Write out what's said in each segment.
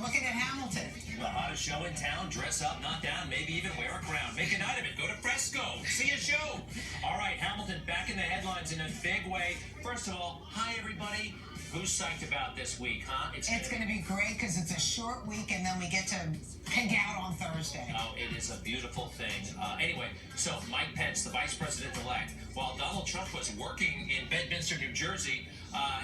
looking at Hamilton. The hottest show in town. Dress up, not down, maybe even wear a crown. Make a night of it. Go to Fresco. See a show. All right, Hamilton back in the headlines in a big way. First of all, hi, everybody. Who's psyched about this week, huh? It's going to be great because it's a short week, and then we get to hang out on Thursday. Oh, it is a beautiful thing. Anyway, so Mike Pence, the vice president-elect, while Donald Trump was working in Bedminster, New Jersey,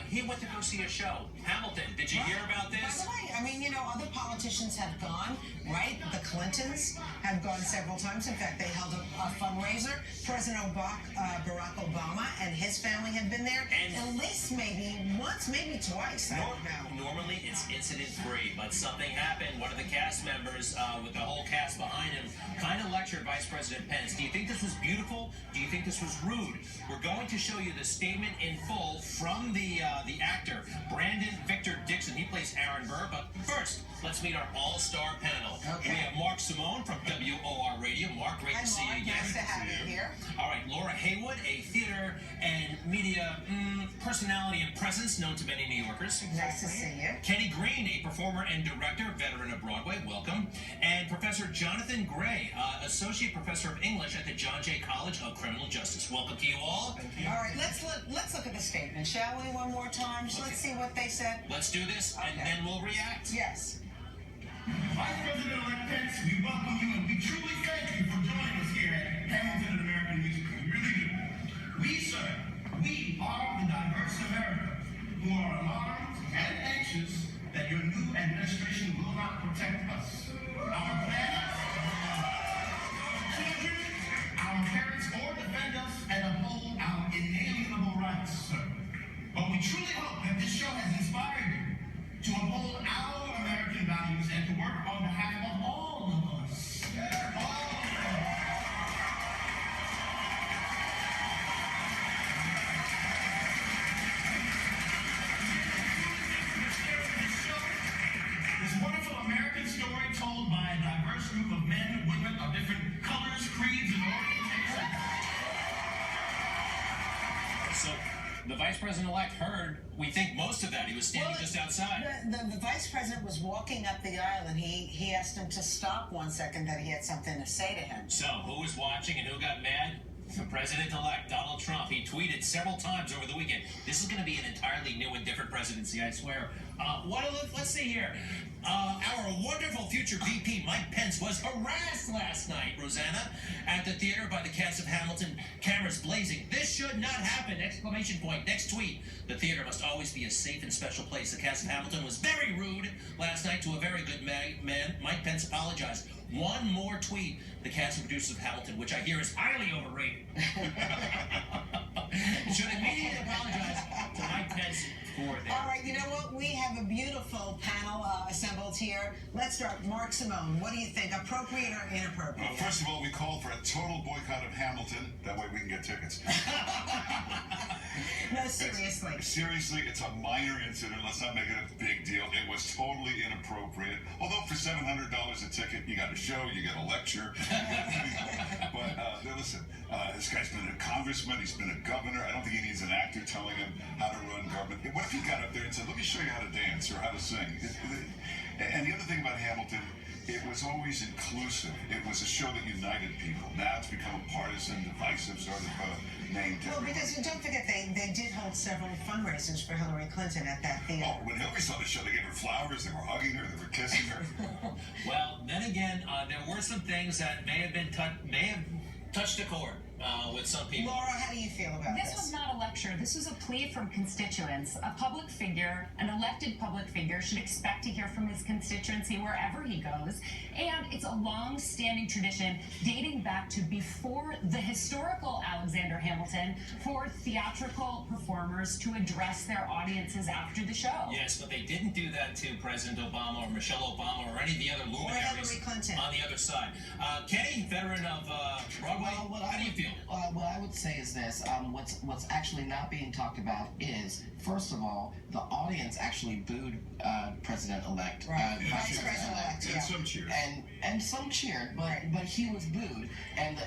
he went to go see a show. Hamilton, did you hear about this? By the way, I mean, you know, other politicians have gone, right? The Clintons have gone several times. In fact, they held a fundraiser. President Barack Obama and his family have been there. And at least maybe once, maybe twice. I don't know. Normally, it's incident-free, but something happened. One of the cast members, with the whole cast behind him, kind of lectured Vice President Pence. Do you think this was beautiful? Do you think this was rude? We're going to show you the statement in full from the actor, Brandon Victor Dixon. He plays Aaron Burr. But first, let's meet our all-star panel. Okay. We have Mark Simone from WOR Radio. Mark, great to see you again. Nice to have you here. All right, Laura Heywood, a theater and media personality and presence known to many New Yorkers. Nice to see you. Kenny Green, a performer and director, veteran of Broadway, welcome. And Professor Jonathan Gray, Associate Professor of English at the John Jay College of Criminal Justice. Welcome to you all. Thank you. All right, let's look at the statement, shall we, one more time? Okay. Let's see what they said. Let's do this, and then we'll react. Yes. Vice President-elect Pence, we welcome you and we truly thank you for joining us here at Hamilton and American Music. We really do. We, sir, we are the diverse America who are alarmed and anxious that your new administration will not protect us, our planets, children, our parents, or defend us and uphold our inalienable rights, sir. But we truly hope that this show has inspired you to uphold our American values and to work on behalf of all of us. All of us. This wonderful American story told by a diverse group of men, women of different colors, creeds, and orientations. So, the Vice President-elect heard, we think, most of that. He was standing just outside. The Vice President was walking up the aisle, and he asked him to stop 1 second, that he had something to say to him. So, who was watching and who got mad? The President-elect, Donald Trump. He tweeted several times over the weekend, this is going to be an entirely new and different presidency, I swear. Let's see here. Our wonderful future VP, Mike Pence, was harassed last night, Rosanna, at the theater by the cast of Hamilton, cameras blazing. This should not happen! Exclamation point. Next tweet. The theater must always be a safe and special place. The cast of Hamilton was very rude last night to a very good man. Mike Pence apologized. One more tweet. The cast and producers of Hamilton, which I hear is highly overrated, should immediately apologize to Mike Pence for that. All right, you know what? We have a beautiful panel assembled here. Let's start. Mark Simone, what do you think? Appropriate or inappropriate? First of all, we called for a total boycott of Hamilton. That way we can get tickets. No, seriously. Seriously, it's a minor incident. Let's not make it a big deal. It was totally inappropriate. Although for $700 a ticket, you got a show, you get a lecture. But listen, this guy's been a congressman, he's been a governor. I don't think he needs an actor telling him how to run government. What if he got up there and said, let me show you how to dance or how to sing? And the other thing about Hamilton, it was always inclusive. It was a show that united people. Now it's become a partisan, divisive sort of name. Well, because don't forget, they did hold several fundraisers for Hillary Clinton at that theater. Oh, when Hillary saw the show, they gave her flowers, they were hugging her, they were kissing her. Well, then again, there were some things that may have touched a chord with some people. Laura, how do you feel about this? This was not a lecture. This was a plea from constituents. A public figure, an elected public figure, should expect to hear from his constituency wherever he goes. And it's a long-standing tradition dating back to before the historical Alexander Hamilton for theatrical performers to address their audiences after the show. Yes, but they didn't do that to President Obama or Michelle Obama or any of the other luminaries on the other side. Kenny, veteran of Broadway, how do you feel? What I would say is this: what's actually not being talked about is, first of all, the audience actually booed President-elect, Vice President-elect, And some cheered. and some cheered, but he was booed, and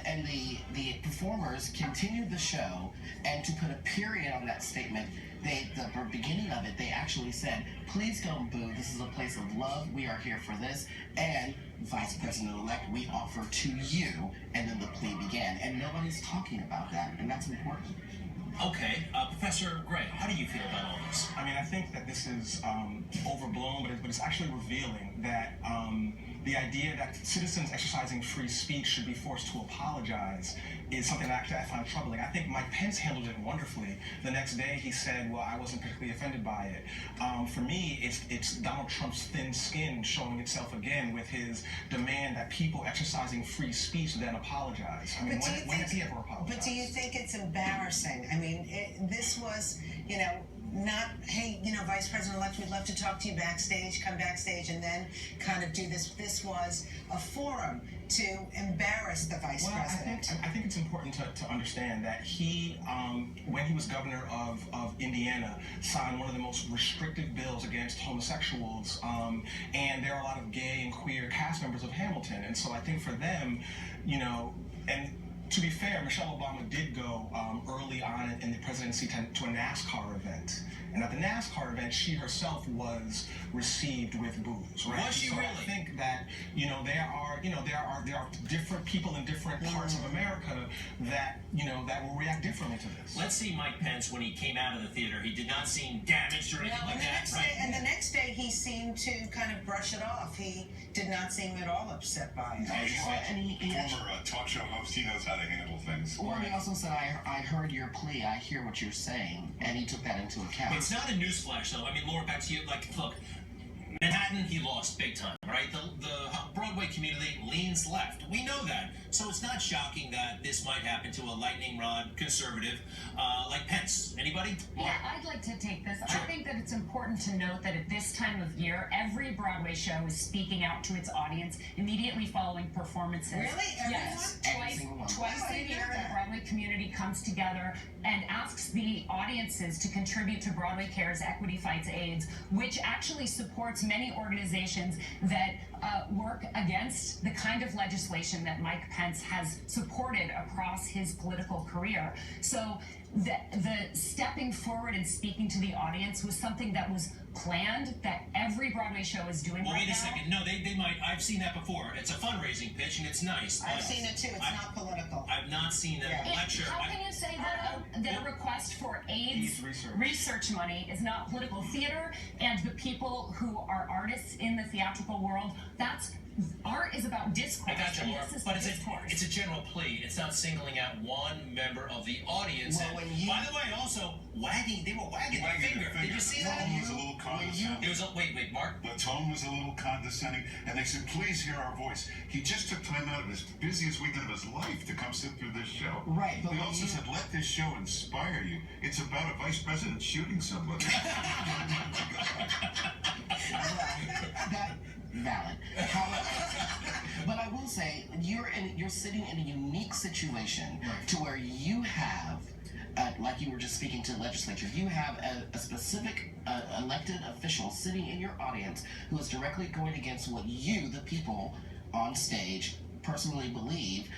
the performers continued the show, and to put a period on that statement, the beginning of it, they actually said, please don't boo, this is a place of love, we are here for this, and Vice President-elect, we offer to you, and then the plea began, and nobody's talking about that, and that's important. Okay, Professor Gray, how do you feel about all this? I mean, I think that this is overblown, but it's actually revealing that the idea that citizens exercising free speech should be forced to apologize is something that actually I find troubling. I think Mike Pence handled it wonderfully. The next day he said, well, I wasn't particularly offended by it. For me, it's Donald Trump's thin skin showing itself again with his demand that people exercising free speech then apologize. I mean, when has he ever apologized? But do you think it's embarrassing? I mean, this was, not, hey, Vice President-elect, we'd love to talk to you backstage, come backstage, and then kind of do this. This was a forum to embarrass the Vice President. I think it's important to understand that he, when he was governor of Indiana, signed one of the most restrictive bills against homosexuals, and there are a lot of gay and queer cast members of Hamilton, and so I think for them, and to be fair, Michelle Obama did go early on in the presidency to a NASCAR event. And at the NASCAR event, she herself was received with boos, right? Was she so really? I think that, there are different people in different parts of America that, that will react differently to this. Let's see Mike Pence when he came out of the theater. He did not seem damaged or anything like that, And the next day, he seemed to kind of brush it off. He did not seem at all upset by it. Former talk show host, he knows how to handle things. Well, he also said, I heard your plea, I hear what you're saying, and he took that into account. It's not a newsflash, though. I mean, Laura, back to you. Look, Manhattan, he lost big time, right? The Broadway community leans left. We know that. So it's not shocking that this might happen to a lightning rod conservative like Pence. Anybody? Yeah, I'd like to take this. Sure. I think that it's important to note that at this time of year, every Broadway show is speaking out to its audience immediately following performances. Really? Yes. Everyone? Twice Oh, I a didn't year, know that. the Broadway community comes together and asks the audiences to contribute to Broadway Cares Equity Fights AIDS, which actually supports many organizations that work against the kind of legislation that Mike Pence has supported across his political career. So the stepping forward and speaking to the audience was something that was planned, that every Broadway show is doing Well, right wait a now. second. No, they might. I've seen that before. It's a fundraising pitch, and it's nice. I've seen it too. It's not political. I've not seen a Yeah. lecture. How can you say that a request for AIDS research money is not political theater, and the people who are artists in the theatrical world, art is about discourse. I got you, and Laura, this is but discourse. it's a general plea. It's not singling out one member of the audience. Well, And, by the way, also they were wagging their finger. Did you see that? The tone was a little condescending. It was wait, Mark. The tone was a little condescending, and they said, please hear our voice. He just took time out of his busiest weekend of his life to come sit through this show. Right, but They when also you- said, let this show inspire you. It's about a vice president shooting somebody. That valid. But I will say, you're sitting in a unique situation to where you have, like you were just speaking to the legislature, you have a specific elected official sitting in your audience who is directly going against what you, the people on stage, personally believe.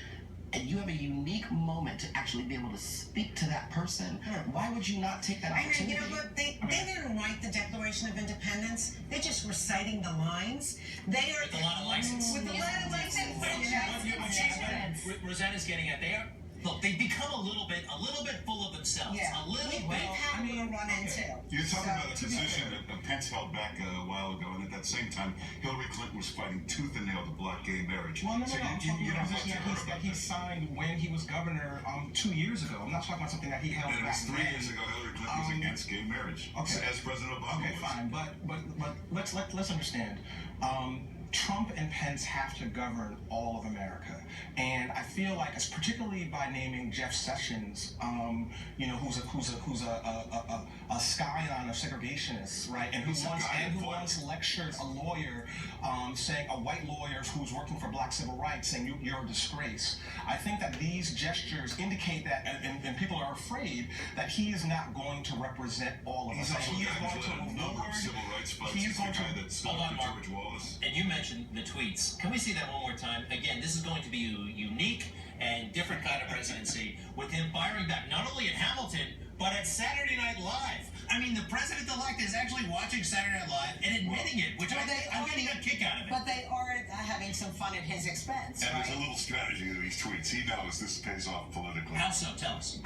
And you have a unique moment to actually be able to speak to that person. Why would you not take that I opportunity? mean, but they didn't write the Declaration of Independence. They're just reciting the lines. They are With a lot of license. With a lot of license. What Rosanna's getting at, they become a little bit full of themselves. Yeah. A little We've bit. had a little run into. You're talking about a So, position that Pence held back a while ago, and at that same time, Hillary Clinton was fighting tooth and nail to block gay marriage. Well, no, So I'm you talking don't about a have position to hear that about he that. signed when he was governor 2 years ago. I'm not talking about something that he held And it back was 3 then. years ago, Hillary Clinton was against gay marriage, Okay. as President Obama Okay, was. fine, but let's understand. Trump and Pence have to govern all of America, and I feel like, as particularly by naming Jeff Sessions, who's a scion of segregationists, right, and who once lectured a lawyer, saying, a white lawyer who's working for Black civil rights, saying you're a disgrace. I think that these gestures indicate that, and people are afraid that he is not going to represent all of us. He is going to reward civil rights fights. He's going to that stopped George Wallace. And you mentioned the tweets. Can we see that one more time? Again, this is going to be a unique and different kind of presidency, with him firing back not only at Hamilton, but at Saturday Night Live. I mean, the president-elect is actually watching Saturday Night Live and admitting it, which I'm getting a kick out of it. But they are having some fun at his expense, And right? there's a little strategy to these tweets. He knows this pays off politically. How so? Tell us.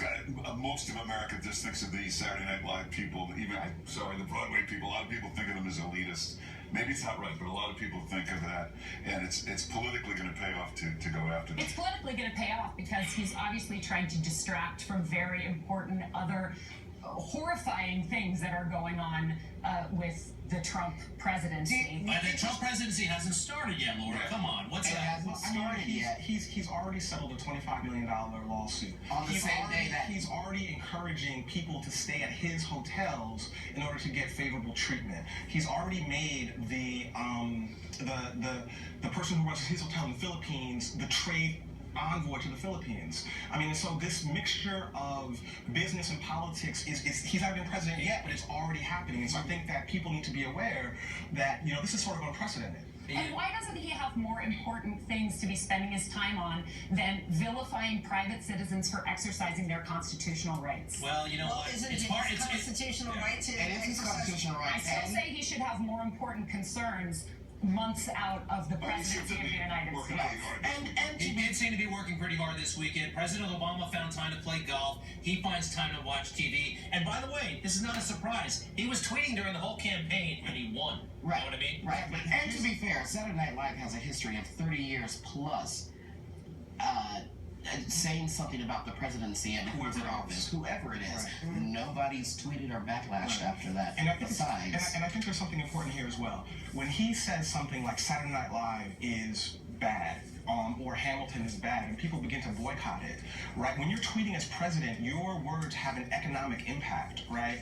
Most of America just thinks of these Saturday Night Live people, the Broadway people, a lot of people think of them as elitists. Maybe it's not right, but a lot of people think of that, and it's politically going to pay off to go after them. It's politically going to pay off because he's obviously trying to distract from very important other horrifying things that are going on with the Trump presidency. But the Trump presidency hasn't started yet, Laura. Come on, what's It that? hasn't started yet. He's already settled a $25 million lawsuit. On the same day that he's already encouraging people to stay at his hotels in order to get favorable treatment. He's already made the person who runs his hotel in the Philippines the trade envoy to the Philippines. I mean, so this mixture of business and politics is he's not been president yet, but it's already happening. And so I think that people need to be aware that, this is sort of unprecedented. And why doesn't he have more important things to be spending his time on than vilifying private citizens for exercising their constitutional rights? Well, you know what? Isn't It's it part. his constitutional right to and it's his exercise? constitutional I right. still say he should have more important concerns months out of the presidency of the United States. And He did seem to be working pretty hard this weekend. President Obama found time to play golf. He finds time to watch TV. And by the way, this is not a surprise. He was tweeting during the whole campaign, and he won. Right. You know what I mean? Right. And to be fair, Saturday Night Live has a history of 30 years plus saying something about the presidency and who's in office, whoever it is. Right. Nobody's tweeted or backlashed after that. And I think besides. and I think there's something important here as well. When he says something like Saturday Night Live is bad, or Hamilton is bad, and people begin to boycott it, right? When you're tweeting as president, your words have an economic impact, right?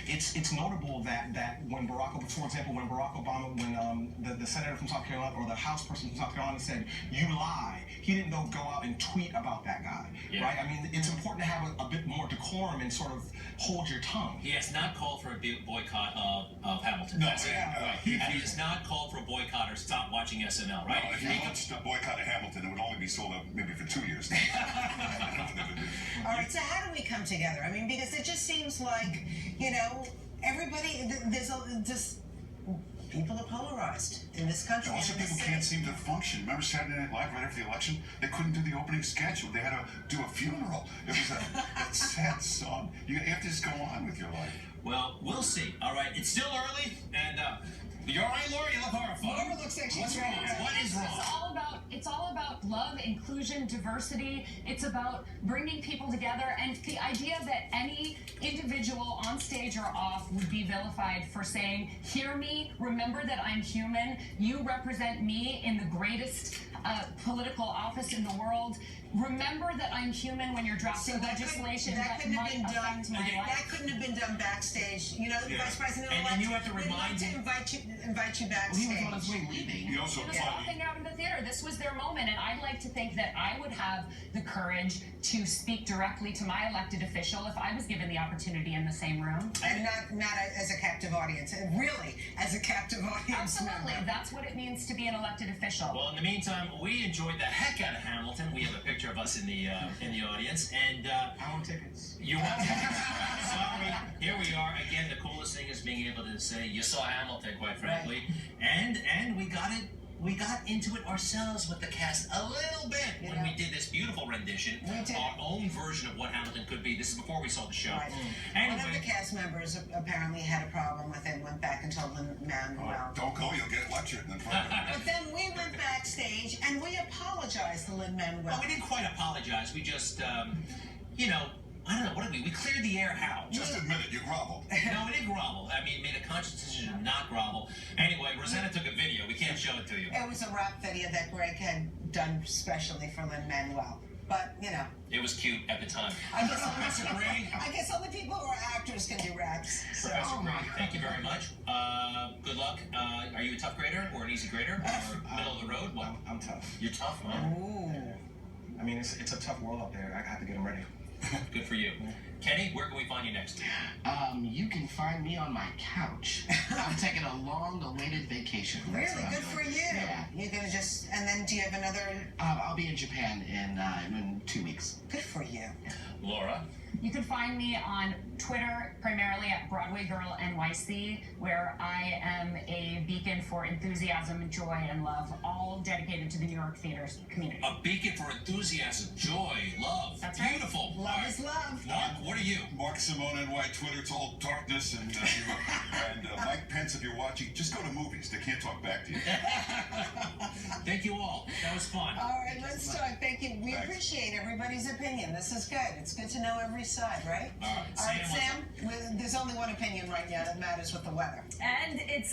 It's notable that when Barack Obama, when the senator from South Carolina or the House person from South Carolina said, "You lie," he didn't go out and tweet about that guy, right? I mean, it's important to have a bit more decorum and sort of hold your tongue. He has not called for a boycott of Hamilton. No, That's it. yeah, And he has not called for a boycott or stop watching SNL, right? No, if you launched a boycott of Hamilton, it would only be sold out maybe for 2 years. All right, so how do we come together? I mean, because it just seems like, everybody, people are polarized in this country. Also, and in this people can't city. seem to function. Remember Saturday Night Live right after the election? They couldn't do the opening sketch. They had to do a funeral. It was a sad song. You have to just go on with your life. Well, we'll see. All right, it's still early, and you're all right, Laura? You look horrified. Laura looks like she's What's wrong? ready. What is wrong? It's all about love, inclusion, diversity. It's about bringing people together, and the idea that any individual on stage or off would be vilified for saying, "Hear me, remember that I'm human. You represent me in the greatest political office in the world. Remember that I'm human when you're drafting legislation that might affect my life." That couldn't have been done backstage. The vice president And you have to we'd love remind to him. invite you He backstage. was on his way leaving. He also He was walking out of the theater. This was their moment, and I'd like to think that I would have the courage to speak directly to my elected official if I was given the opportunity in the same room. And not as a captive audience, and really as a captive audience. Absolutely, member. that's what it means to be an elected official. Well, in the meantime, we enjoyed the heck out of Hamilton. We have a picture of us in the audience, and I want tickets. you want sorry. Here we are again. The coolest thing is being able to say you saw Hamilton, quite frankly, and we got it. We got into it ourselves with the cast a little bit when we did this beautiful rendition, We did. our own version of what Hamilton could be. This is before we saw the show. Right. Anyway, One of the cast members apparently had a problem with it, went back and told Lin-Manuel. Don't go, you'll get lectured. And then But then we went backstage and we apologized to Lin-Manuel. well, we didn't quite apologize. We just, I don't know, what did we? We cleared the air how? just admit it, you groveled. No, we didn't grovel. I mean, made a conscious decision to not grovel. Anyway, Rosanna took a video. We can't show it to you? It was a rap video that Greg had done specially for Lin-Manuel. But, you know. It was cute at the time. I guess Professor Greg. I guess only people who are actors can do raps. So. Professor Greg, thank you very much. Good luck. Are you a tough grader or an easy grader or middle of the road? What? I'm tough. You're tough, huh? Ooh. I mean, it's a tough world out there. I have to get them ready. Good for you. Kenny, where can we find you next? You can find me on my couch. I'm taking a long-awaited vacation. That's Really? what I'm Good for doing. you. Yeah. You're going to just, and then do you have another? I'll be in Japan in 2 weeks. Good for you. Laura? You can find me on Twitter, primarily at BroadwayGirlNYC, where I am a beacon for enthusiasm, joy, and love, all dedicated to the New York theater community. A beacon for enthusiasm, joy, love. That's right. Beautiful. Love All right. is love. Mark, what are you? Mark Simone NY Twitter, it's all darkness and Mike Pence, if you're watching, just go to movies. They can't talk back to you. Thank you all. That was fun. All right, let's talk. Thank you. We appreciate everybody's opinion. This is good. It's good to know every side, right? All right, All right, Sam, Sam, there's only one opinion right now that matters with the weather. And it's